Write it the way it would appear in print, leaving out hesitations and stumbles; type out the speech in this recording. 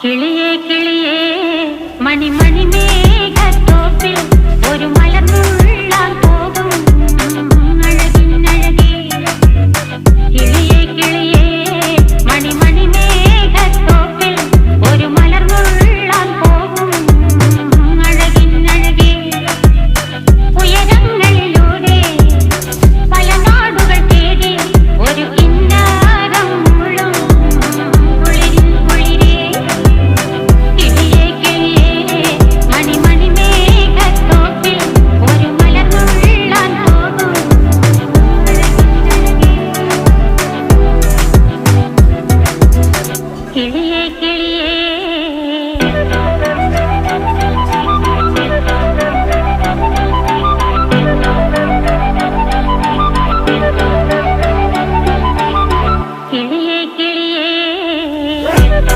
കിളിയേ കിളിയേ മണിമണി മേഘത്തോപ്പിൽ ഒരു മലർന്നുള്ളാൻ പോകും അഴകിനഴകേ. കിളിയേ കിളിയേ മണിമണി മേഘത്തോപ്പിൽ ഒരു മലർന്നുള്ളാൻ പോകും അഴകിനഴകേ. ഉയരങ്ങളിലൂടെ പല നാടുകൾ തേടി ഒരു കിന്നാരം മുള്ളും കുളിരിൻ കുളിരേ. കിളിയേ കിളിയേ മണിമണി മേഘത്തോപ്പിൽ ഒരു മലർന്നുള്ളാൻ പോകും അഴകിനഴകേ. കിളിയേ കിളിയേ